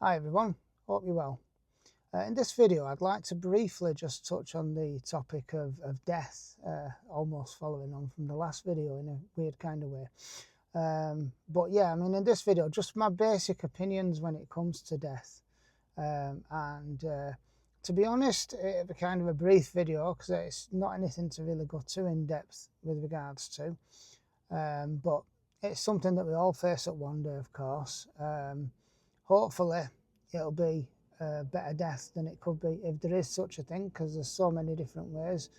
Hi everyone, hope you're well. In this video I'd like to briefly just touch on the topic of death, almost following on from the last video in a weird kind of way. But yeah, I mean in this video just my basic opinions when it comes to death. To be honest, it'll be kind of a brief video because it's not anything to really go too in depth with regards to. But it's something that we all face at one day, of course. Hopefully it'll be a better death than it could be if there is such a thing, because there's so many different ways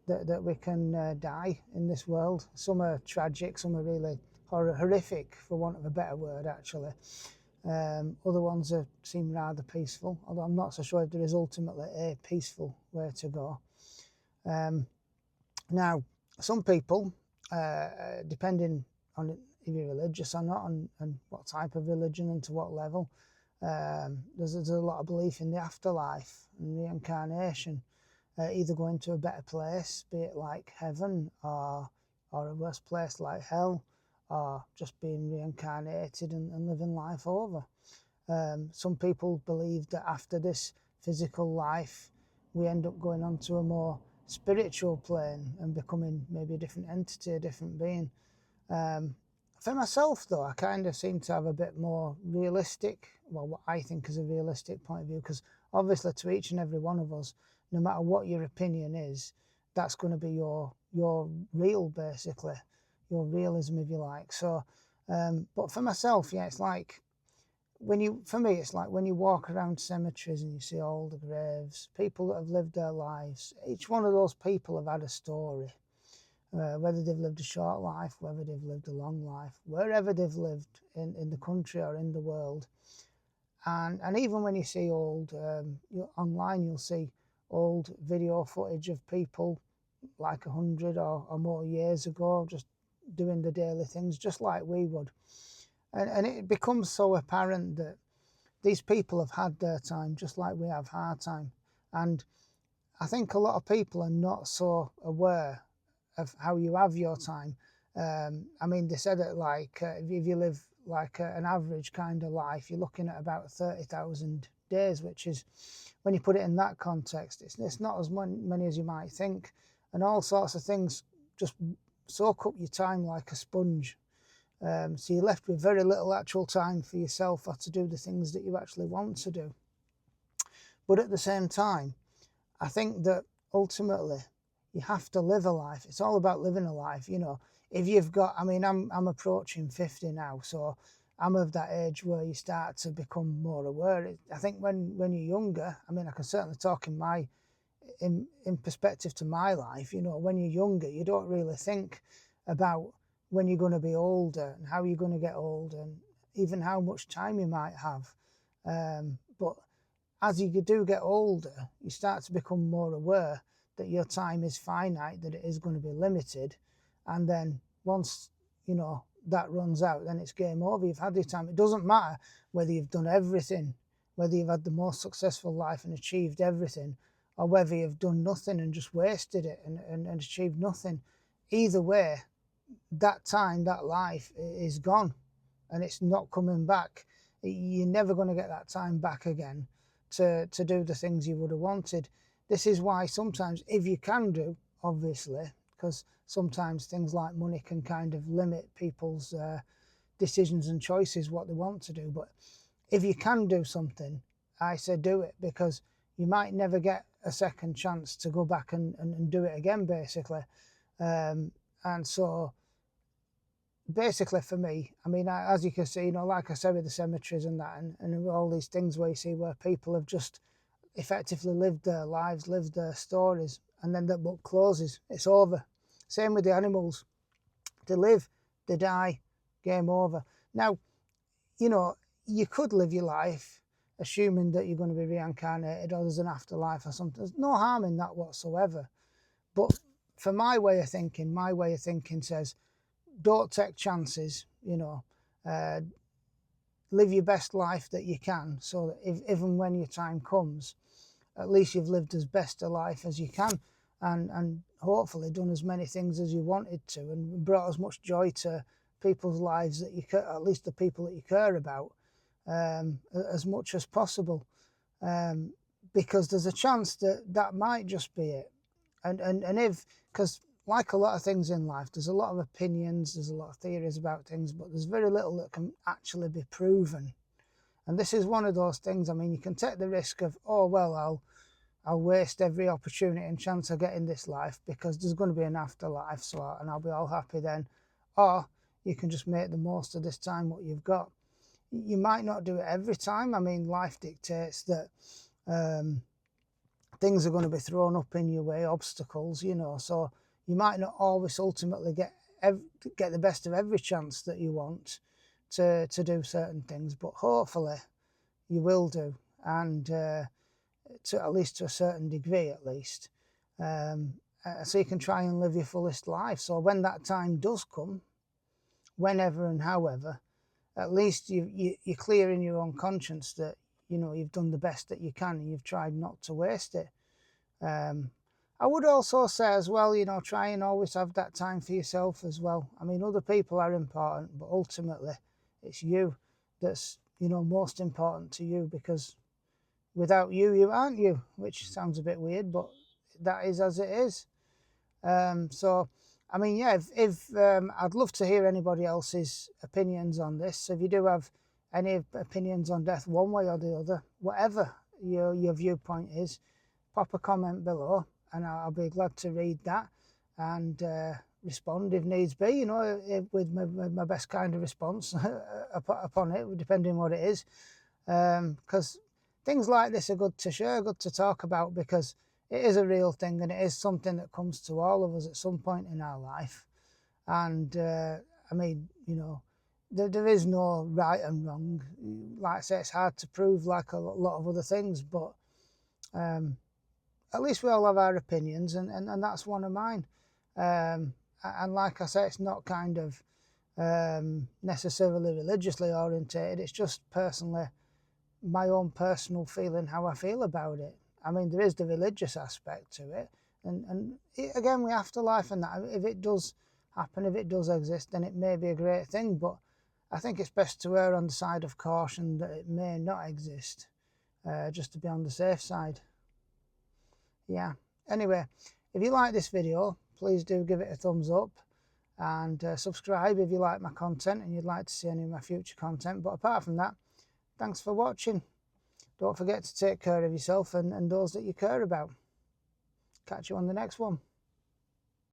that we can die in this world. Some are tragic, some are really horrific, for want of a better word, actually. Other ones seem rather peaceful, although I'm not so sure if there is ultimately a peaceful way to go. Now, some people, depending on if you're religious or not, and what type of religion and to what level, there's a lot of belief in the afterlife and reincarnation, either going to a better place, be it like heaven, or a worse place like hell, or just being reincarnated and living life over. Some people believe that after this physical life, we end up going on to a more spiritual plane and becoming maybe a different entity, a different being. For myself, though, I kind of seem to have a bit more realistic, well, what I think is a realistic point of view, because obviously to each and every one of us, no matter what your opinion is, that's going to be your real, basically, your realism, if you like. So, but for myself, yeah, it's like for me, it's like when you walk around cemeteries and you see all the graves, people that have lived their lives, each one of those people have had a story. Whether they've lived a short life, whether they've lived a long life, wherever they've lived in the country or in the world. And even when you see old, online, you'll see old video footage of people like 100 or more years ago, just doing the daily things just like we would. And it becomes so apparent that these people have had their time just like we have our time. And I think a lot of people are not so aware of how you have your time. I mean, they said that like if you live like an average kind of life, you're looking at about 30,000 days, which is, when you put it in that context, it's not as many as you might think. And all sorts of things just soak up your time like a sponge. So you're left with very little actual time for yourself or to do the things that you actually want to do. But at the same time, I think that ultimately you have to live a life. It's all about living a life. You know, if you've got, I mean, I'm approaching 50 now, so I'm of that age where you start to become more aware. I think when you're younger, I mean, I can certainly talk in perspective to my life. You know, when you're younger, you don't really think about when you're going to be older and how you're going to get older and even how much time you might have. But as you do get older, you start to become more aware that your time is finite, that it is going to be limited. And then once, you know, that runs out, then it's game over. You've had your time. It doesn't matter whether you've done everything, whether you've had the most successful life and achieved everything, or whether you've done nothing and just wasted it and achieved nothing. Either way, that time, that life is gone and it's not coming back. You're never going to get that time back again to do the things you would have wanted. This is why sometimes, if you can do, obviously, because sometimes things like money can kind of limit people's decisions and choices, what they want to do. But if you can do something, I say do it, because you might never get a second chance to go back and do it again, basically. And so basically for me, I mean, as you can see, you know, like I said with the cemeteries and that, and all these things where you see where people have just effectively lived their lives, lived their stories, and then that book closes, it's over. Same with the animals. They live, they die, game over. Now, you know, you could live your life assuming that you're going to be reincarnated or there's an afterlife or something. There's no harm in that whatsoever. But for my way of thinking says, don't take chances, you know. Live your best life that you can, so that if and when your time comes, at least you've lived as best a life as you can, and hopefully done as many things as you wanted to, and brought as much joy to people's lives that you care, at least the people that you care about. as much as possible, because there's a chance that that might just be it. And if, because like a lot of things in life, there's a lot of opinions, there's a lot of theories about things, but there's very little that can actually be proven. And this is one of those things. I mean, you can take the risk of, oh, well, I'll waste every opportunity and chance I get in this life because there's going to be an afterlife, and I'll be all happy then. Or you can just make the most of this time, what you've got. You might not do it every time. I mean, life dictates that things are going to be thrown up in your way, obstacles, you know, so you might not always ultimately get the best of every chance that you want to do certain things, but hopefully you will do, and at least to a certain degree, at least, so you can try and live your fullest life. So when that time does come, whenever and however, at least you're clear in your own conscience that, you know, you've done the best that you can and you've tried not to waste it. I would also say as well, you know, try and always have that time for yourself as well. I mean, other people are important, but ultimately it's you that's, you know, most important to you, because without you, you aren't you, which sounds a bit weird, but that is as it is. So, I mean, yeah, if I'd love to hear anybody else's opinions on this. So if you do have any opinions on death one way or the other, whatever your viewpoint is, pop a comment below and I'll be glad to read that and respond if needs be, you know, with my best kind of response upon it, depending what it is. Because things like this are good to share, good to talk about, because it is a real thing and it is something that comes to all of us at some point in our life. And I mean, you know, there is no right and wrong. Like I say, it's hard to prove, like a lot of other things, but at least we all have our opinions, and that's one of mine. And like I say, it's not kind of necessarily religiously orientated. It's just personally my own personal feeling, how I feel about it. I mean, there is the religious aspect to it, and again, the afterlife and that, if it does happen, if it does exist, then it may be a great thing, but I think it's best to err on the side of caution that it may not exist, just to be on the safe side. Yeah, anyway, if you like this video, please do give it a thumbs up and subscribe if you like my content and you'd like to see any of my future content. But apart from that, thanks for watching. Don't forget to take care of yourself and those that you care about. Catch you on the next one.